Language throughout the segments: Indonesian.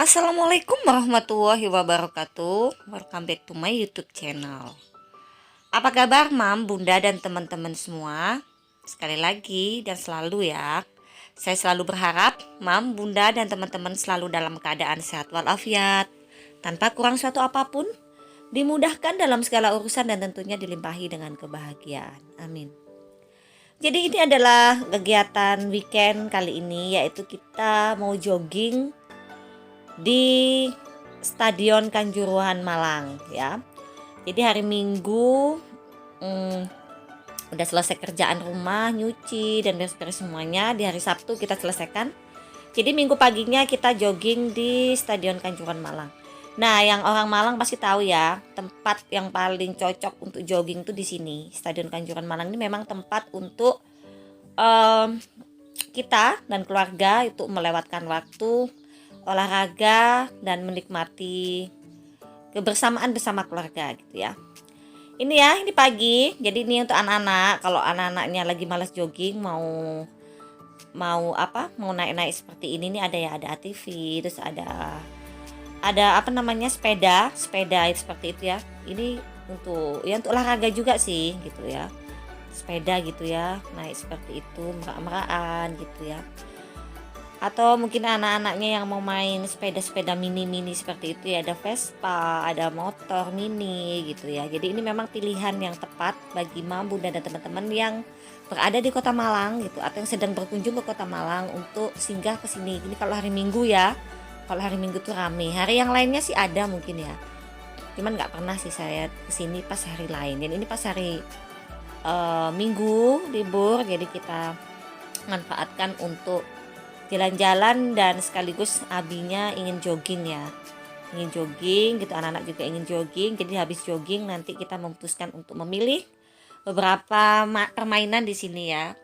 Assalamualaikum warahmatullahi wabarakatuh. Welcome back to my YouTube channel. Apa kabar Mam, Bunda dan teman-teman semua? Sekali lagi dan selalu ya, saya selalu berharap Mam, Bunda dan teman-teman selalu dalam keadaan sehat walafiat, tanpa kurang suatu apapun, dimudahkan dalam segala urusan dan tentunya dilimpahi dengan kebahagiaan. Amin. Jadi ini adalah kegiatan weekend kali ini, yaitu kita mau jogging di Stadion Kanjuruhan Malang ya. Jadi hari Minggu udah selesai kerjaan rumah, nyuci dan beres-beres semuanya. Di hari Sabtu kita selesaikan. Jadi Minggu paginya kita jogging di Stadion Kanjuruhan Malang. Nah, yang orang Malang pasti tahu ya, tempat yang paling cocok untuk jogging tuh di sini. Stadion Kanjuruhan Malang ini memang tempat untuk kita dan keluarga itu melewatkan waktu, olahraga dan menikmati kebersamaan bersama keluarga gitu ya. Ini ya, ini pagi. Jadi ini untuk anak-anak. Kalau anak-anaknya lagi malas jogging, mau naik-naik seperti ini nih, ada ATV, terus ada sepeda seperti itu ya. Ini untuk olahraga juga sih gitu ya. Sepeda gitu ya, naik seperti itu, merak-merakan gitu ya. Atau mungkin anak-anaknya yang mau main sepeda-sepeda mini-mini seperti itu ya, ada Vespa, ada motor mini gitu ya. Jadi ini memang pilihan yang tepat bagi Mam, Bunda dan teman-teman yang berada di Kota Malang gitu, atau yang sedang berkunjung ke Kota Malang untuk singgah ke sini. Ini kalau hari Minggu ya. Kalau hari Minggu tuh rame. Hari yang lainnya sih ada mungkin ya. Cuman nggak pernah sih saya kesini pas hari lain. Dan ini pas hari Minggu libur, jadi kita manfaatkan untuk jalan-jalan dan sekaligus abinya ingin jogging ya, ingin jogging gitu, anak-anak juga ingin jogging. Jadi habis jogging nanti kita memutuskan untuk memilih beberapa permainan di sini ya.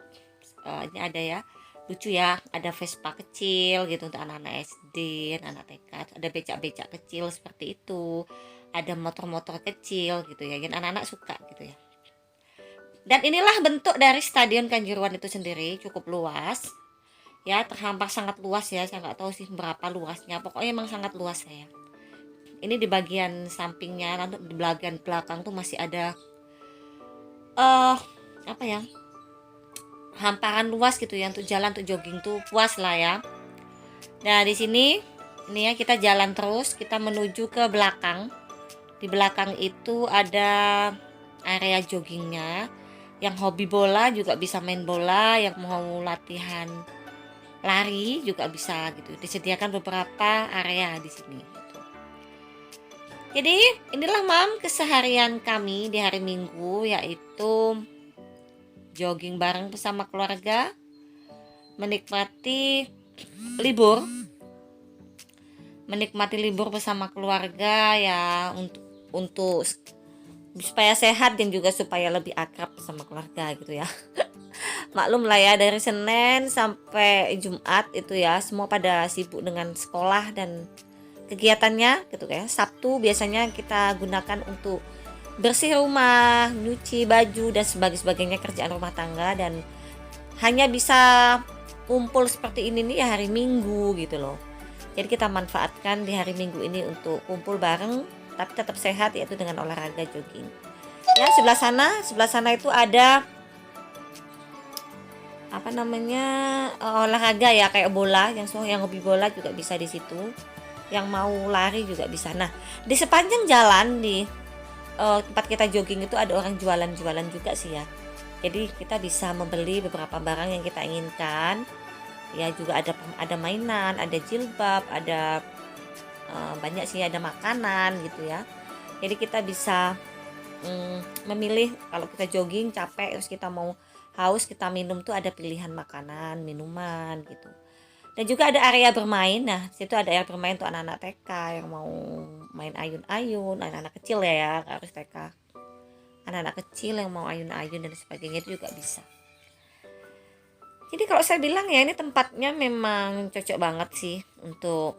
Ini ada ya, lucu ya, ada Vespa kecil gitu untuk anak-anak SD, anak TK, ada becak-becak kecil seperti itu, ada motor-motor kecil gitu ya, yang anak-anak suka gitu ya. Dan inilah bentuk dari Stadion Kanjuruhan itu sendiri, cukup luas ya, terhampar sangat luas ya. Saya nggak tahu sih berapa luasnya, pokoknya emang sangat luas ya. Ini di bagian sampingnya, nanti di bagian belakang tuh masih ada hamparan luas gitu ya, untuk jalan, untuk jogging tuh puas lah ya. Nah di sini ini ya, kita jalan terus, kita menuju ke belakang. Di belakang itu ada area joggingnya. Yang hobi bola juga bisa main bola, yang mau latihan lari juga bisa gitu. Disediakan beberapa area di sini gitu. Jadi inilah Mam keseharian kami di hari Minggu, yaitu jogging bareng bersama keluarga, menikmati libur bersama keluarga ya, untuk supaya sehat dan juga supaya lebih akrab sama keluarga gitu ya. Maklum lah ya, dari Senin sampai Jumat itu ya semua pada sibuk dengan sekolah dan kegiatannya gitu ya. Sabtu biasanya kita gunakan untuk bersih rumah, nyuci baju dan sebagainya, kerjaan rumah tangga, dan hanya bisa kumpul seperti ini nih ya hari Minggu gitu loh. Jadi kita manfaatkan di hari Minggu ini untuk kumpul bareng tapi tetap sehat, yaitu dengan olahraga jogging. Ya, sebelah sana itu ada olahraga ya, kayak bola, yang hobi bola juga bisa di situ, yang mau lari juga bisa. Nah di sepanjang jalan di tempat kita jogging itu ada orang jualan juga sih ya. Jadi kita bisa membeli beberapa barang yang kita inginkan ya. Juga ada mainan, ada jilbab, ada banyak sih, ada makanan gitu ya. Jadi kita bisa memilih. Kalau kita jogging capek terus kita mau haus, kita minum tuh ada pilihan makanan, minuman gitu. Dan juga ada area bermain. Nah situ ada area bermain untuk anak-anak TK yang mau main ayun-ayun, anak-anak kecil ya, harus TK, anak-anak kecil yang mau ayun-ayun dan sebagainya itu juga bisa. Jadi kalau saya bilang ya, ini tempatnya memang cocok banget sih untuk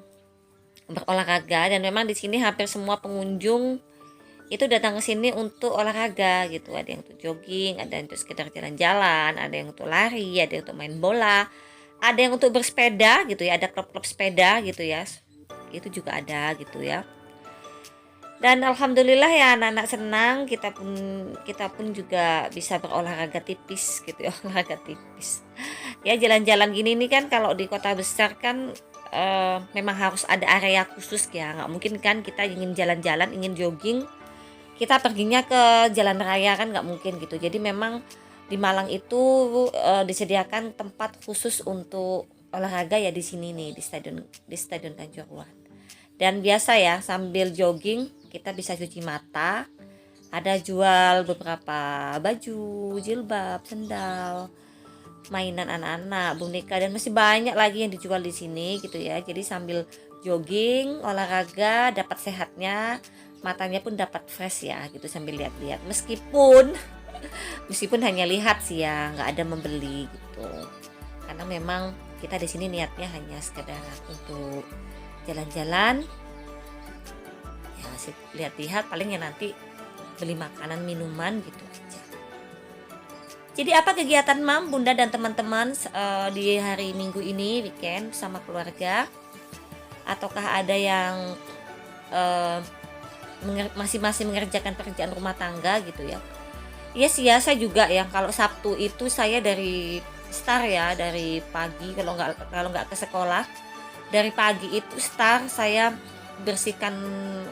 berolahraga. Dan memang di sini hampir semua pengunjung itu datang ke sini untuk olahraga gitu. Ada yang untuk jogging, ada yang untuk sekedar jalan-jalan, ada yang untuk lari, ada yang untuk main bola, ada yang untuk bersepeda gitu ya, ada klub-klub sepeda gitu ya. itu juga ada gitu ya. Dan alhamdulillah ya anak-anak senang, kita pun juga bisa berolahraga tipis gitu ya, olahraga tipis. Ya jalan-jalan gini nih kan kalau di kota besar kan memang harus ada area khusus ya. Nggak mungkin kan kita ingin jalan-jalan, ingin jogging, kita perginya ke jalan raya kan nggak mungkin gitu. Jadi memang di Malang itu disediakan tempat khusus untuk olahraga ya di sini nih di Stadion Kanjuruhan. Dan biasa ya sambil jogging kita bisa cuci mata. Ada jual beberapa baju, jilbab, sendal, mainan anak-anak, boneka dan masih banyak lagi yang dijual di sini gitu ya. Jadi sambil jogging, olahraga, dapat sehatnya, matanya pun dapat fresh ya gitu sambil lihat-lihat. Meskipun hanya lihat sih ya, nggak ada membeli gitu. Karena memang kita di sini niatnya hanya sekedar untuk jalan-jalan, ya lihat-lihat palingnya nanti beli makanan minuman gitu aja. Jadi apa kegiatan Mam, Bunda dan teman-teman di hari Minggu ini weekend sama keluarga? Ataukah ada yang masing-masing mengerjakan pekerjaan rumah tangga gitu ya? Iya sih ya, saya juga ya kalau Sabtu itu saya dari dari pagi kalau nggak ke sekolah. Dari pagi itu saya bersihkan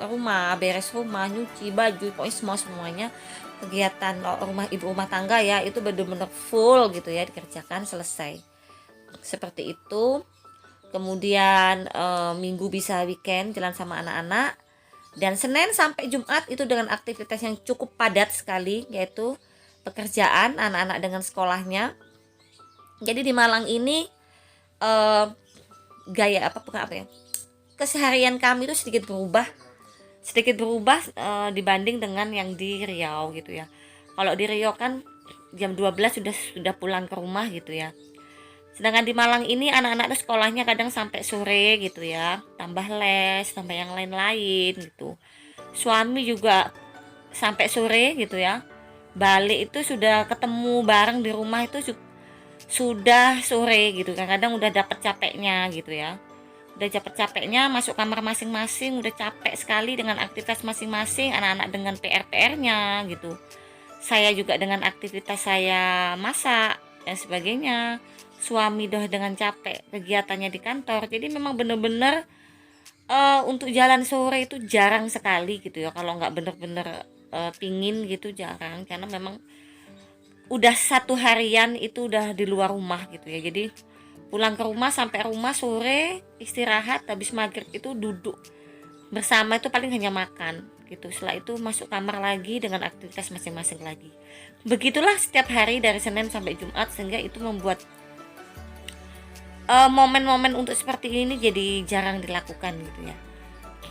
rumah, beres rumah, nyuci baju, pokoknya semuanya kegiatan ibu rumah tangga ya itu benar-benar full gitu ya dikerjakan selesai. Seperti itu. Kemudian Minggu bisa weekend jalan sama anak-anak. Dan Senin sampai Jumat itu dengan aktivitas yang cukup padat sekali, yaitu pekerjaan anak-anak dengan sekolahnya. Jadi di Malang ini keseharian kami itu sedikit berubah dibanding dengan yang di Riau gitu ya. Kalau di Riau kan jam 12 sudah pulang ke rumah gitu ya. Sedangkan di Malang ini anak-anak tuh sekolahnya kadang sampai sore gitu ya, tambah les, tambah yang lain-lain gitu. Suami juga sampai sore gitu ya. Balik itu sudah ketemu bareng di rumah itu sudah sore gitu kan. Kadang udah dapet capeknya gitu ya. Udah capek-capeknya masuk kamar masing-masing, udah capek sekali dengan aktivitas masing-masing, anak-anak dengan PR-nya gitu. Saya juga dengan aktivitas saya masak dan sebagainya. Suami udah dengan capek kegiatannya di kantor. Jadi memang bener-bener untuk jalan sore itu jarang sekali gitu ya. Kalau nggak bener-bener pingin gitu jarang, karena memang udah satu harian itu udah di luar rumah gitu ya. Jadi pulang ke rumah, sampai rumah sore istirahat, habis maghrib itu duduk bersama itu paling hanya makan gitu. Setelah itu masuk kamar lagi dengan aktivitas masing-masing lagi. Begitulah setiap hari dari Senin sampai Jumat, sehingga itu membuat momen-momen untuk seperti ini jadi jarang dilakukan gitu ya.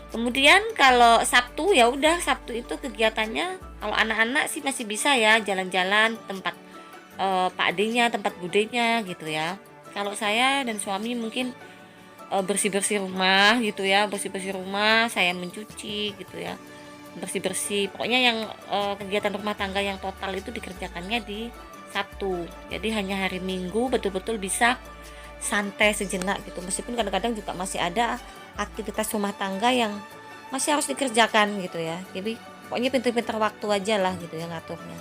Kemudian kalau Sabtu ya udah, Sabtu itu kegiatannya kalau anak-anak sih masih bisa ya jalan-jalan tempat Pak adenya, tempat budenya gitu ya. Kalau saya dan suami mungkin bersih-bersih rumah gitu ya, bersih-bersih rumah, saya mencuci gitu ya, bersih-bersih. Pokoknya yang kegiatan rumah tangga yang total itu dikerjakannya di Sabtu. Jadi hanya hari Minggu betul-betul bisa santai sejenak gitu. Meskipun kadang-kadang juga masih ada aktivitas rumah tangga yang masih harus dikerjakan gitu ya. Jadi pokoknya pintar-pintar waktu aja lah gitu ya ngaturnya.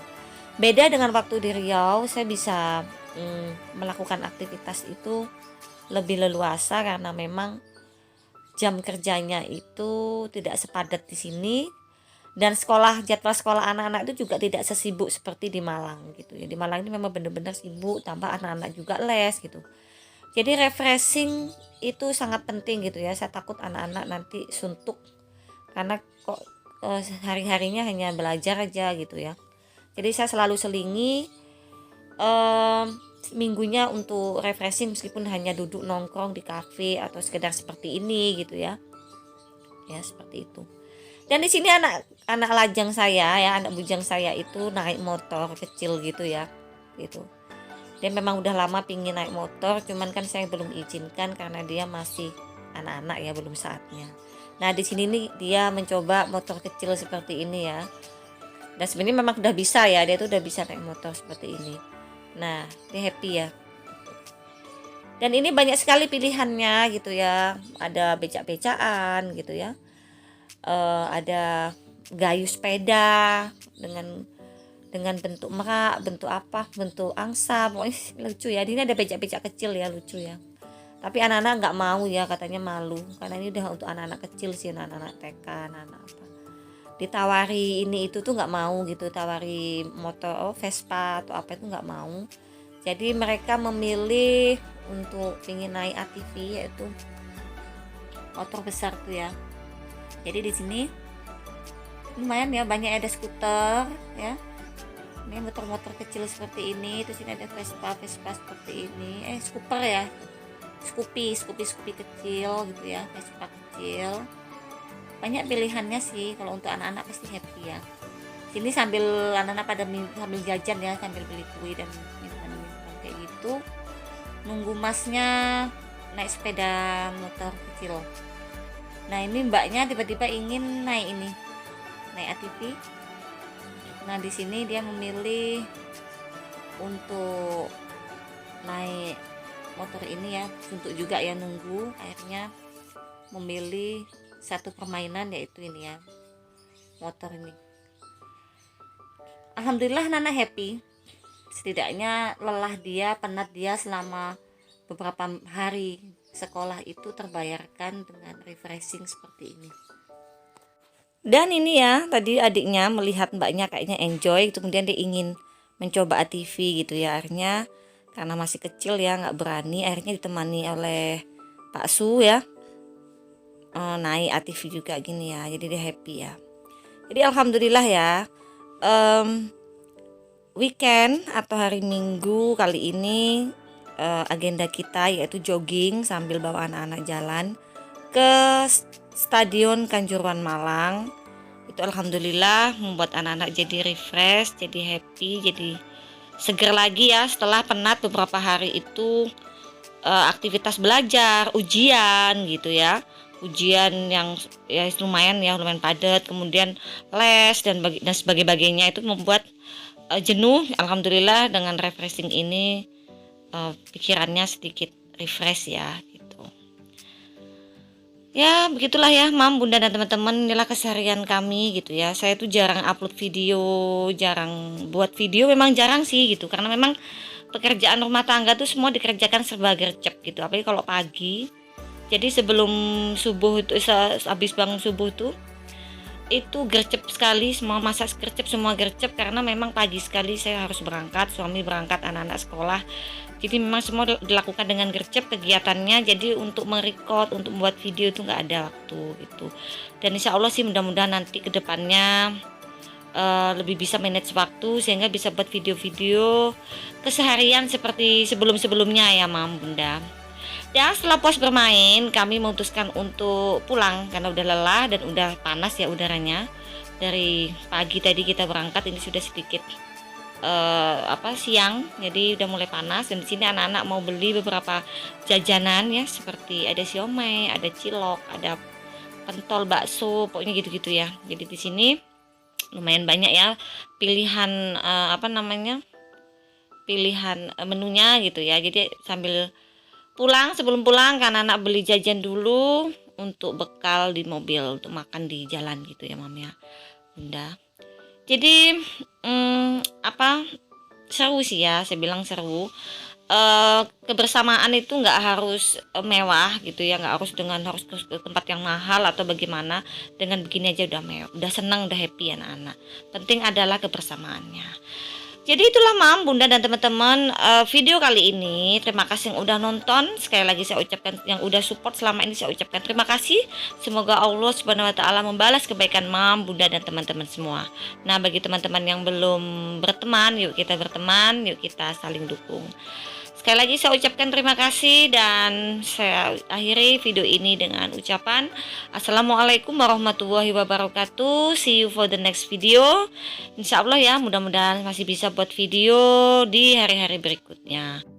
Beda dengan waktu di Riau, saya bisa melakukan aktivitas itu lebih leluasa karena memang jam kerjanya itu tidak sepadat di sini, dan jadwal sekolah anak-anak itu juga tidak sesibuk seperti di Malang gitu ya. Di Malang ini memang benar-benar sibuk, tambah anak-anak juga les gitu. Jadi refreshing itu sangat penting gitu ya. Saya takut anak-anak nanti suntuk karena kok hari-harinya hanya belajar aja gitu ya. Jadi saya selalu selingi minggunya untuk refreshing, meskipun hanya duduk nongkrong di kafe atau sekedar seperti ini gitu ya. Ya seperti itu. Dan di sini anak lajang saya ya, anak bujang saya itu naik motor kecil gitu ya. Gitu. Dia memang udah lama pingin naik motor, cuman kan saya belum izinkan karena dia masih anak-anak ya, belum saatnya. Nah di sini nih dia mencoba motor kecil seperti ini ya. Dan sebenarnya memang udah bisa ya, dia tuh udah bisa naik motor seperti ini. Nah dia happy ya. Dan ini banyak sekali pilihannya gitu ya. Ada becak-becaan gitu ya. Ada gayu sepeda dengan bentuk merak, bentuk apa, bentuk angsa, pokoknya lucu ya. Ini ada becak-becak kecil ya, lucu ya. Tapi anak-anak nggak mau ya, katanya malu karena ini udah untuk anak-anak kecil sih, anak-anak TK, anak-anak apa. Ditawari ini itu tuh nggak mau gitu, tawari motor Vespa atau apa itu nggak mau. Jadi mereka memilih untuk ingin naik ATV, yaitu motor besar tuh ya. Jadi di sini lumayan ya, banyak ada skuter ya. Ini motor-motor kecil seperti ini. Terus ini ada Vespa seperti ini. Scooper ya. Scoopy kecil gitu ya, Vespa kecil. Banyak pilihannya sih, kalau untuk anak-anak pasti happy ya. Sini sambil anak-anak pada sambil jajan ya, sambil beli kue dan minuman kayak gitu. Nunggu masnya naik sepeda motor kecil. Nah ini mbaknya tiba-tiba ingin naik ATV. Nah di sini dia memilih untuk naik motor ini ya, suntuk juga ya, nunggu. Akhirnya memilih satu permainan, yaitu ini ya, motor ini. Alhamdulillah Nana happy, setidaknya lelah dia, penat dia selama beberapa hari sekolah itu terbayarkan dengan refreshing seperti ini. Dan ini ya, tadi adiknya melihat mbaknya kayaknya enjoy, kemudian dia ingin mencoba ATV gitu ya. Akhirnya karena masih kecil ya, nggak berani, akhirnya ditemani oleh Pak Su ya, naik ATV juga gini ya. Jadi dia happy ya. Jadi alhamdulillah ya, weekend atau hari Minggu kali ini agenda kita yaitu jogging sambil bawa anak-anak jalan ke Stadion Kanjuruhan Malang. Itu alhamdulillah membuat anak-anak jadi refresh, jadi happy, jadi seger lagi ya setelah penat beberapa hari itu aktivitas belajar, ujian gitu ya. Ujian yang ya lumayan padat, kemudian les dan sebagainya, itu membuat jenuh. Alhamdulillah dengan refreshing ini pikirannya sedikit refresh ya gitu. Ya begitulah ya Mam, Bunda dan teman-teman, inilah keseharian kami gitu ya. Saya tuh jarang upload video, jarang buat video, memang jarang sih gitu, karena memang pekerjaan rumah tangga tuh semua dikerjakan serba gercep gitu, apalagi kalau pagi. Jadi sebelum subuh itu, habis bangun subuh tuh itu gercep sekali, semua masak gercep, semua gercep, karena memang pagi sekali saya harus berangkat, suami berangkat, anak-anak sekolah. Jadi memang semua dilakukan dengan gercep kegiatannya. Jadi untuk merecord, untuk membuat video itu nggak ada waktu gitu. Dan insya Allah sih mudah-mudahan nanti kedepannya lebih bisa manage waktu sehingga bisa buat video-video keseharian seperti sebelum-sebelumnya ya Mam, Bunda. Dan setelah puas bermain, kami memutuskan untuk pulang karena udah lelah dan udah panas ya udaranya. Dari pagi tadi kita berangkat, ini sudah sedikit siang, jadi udah mulai panas. Dan di sini anak-anak mau beli beberapa jajanan ya, seperti ada siomay, ada cilok, ada pentol, bakso, pokoknya gitu-gitu ya. Jadi di sini lumayan banyak ya pilihan pilihan menunya gitu ya. Jadi sebelum pulang kan anak beli jajan dulu untuk bekal di mobil untuk makan di jalan gitu ya Mam ya, Bunda. Jadi seru sih ya, saya bilang seru. Kebersamaan itu nggak harus mewah gitu ya, nggak harus ke tempat yang mahal atau bagaimana. Dengan begini aja udah senang, udah happy anak-anak. Penting adalah kebersamaannya. Jadi itulah Mam, Bunda dan teman-teman, video kali ini. Terima kasih yang udah nonton. Sekali lagi saya ucapkan, yang udah support selama ini saya ucapkan terima kasih. Semoga Allah Subhanahu wa taala membalas kebaikan Mam, Bunda dan teman-teman semua. Nah, bagi teman-teman yang belum berteman, yuk kita berteman, yuk kita saling dukung. Sekali lagi saya ucapkan terima kasih dan saya akhiri video ini dengan ucapan Assalamualaikum warahmatullahi wabarakatuh. See you for the next video. Insya Allah ya, mudah-mudahan masih bisa buat video di hari-hari berikutnya.